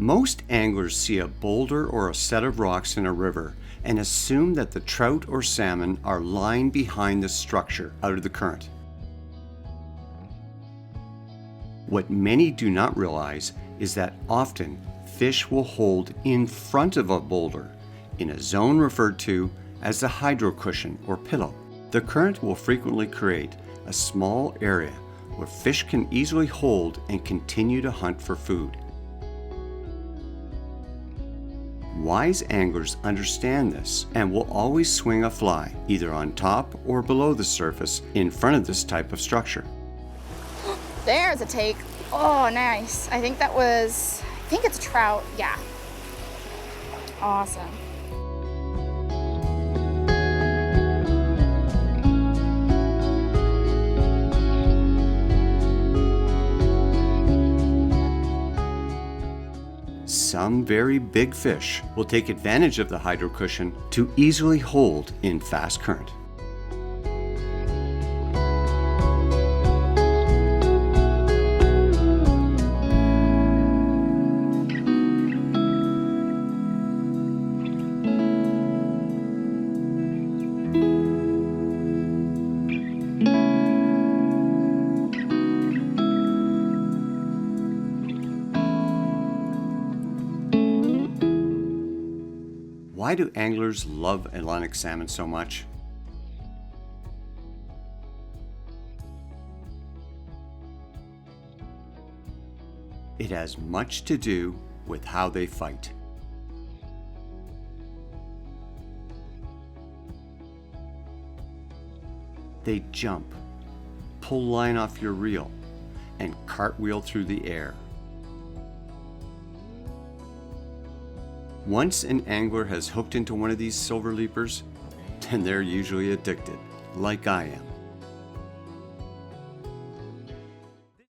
Most anglers see a boulder or a set of rocks in a river and assume that the trout or salmon are lying behind the structure out of the current. What many do not realize is that often fish will hold in front of a boulder in a zone referred to as the hydro cushion or pillow. The current will frequently create a small area where fish can easily hold and continue to hunt for food. Wise anglers understand this and will always swing a fly either on top or below the surface in front of this type of structure. There's a take. Oh, nice. I think it's a trout. Yeah. Awesome. Some very big fish will take advantage of the hydro cushion to easily hold in fast current. Why do anglers love Atlantic salmon so much? It has much to do with how they fight. They jump, pull line off your reel, and cartwheel through the air. Once an angler has hooked into one of these silver leapers, then they're usually addicted, like I am.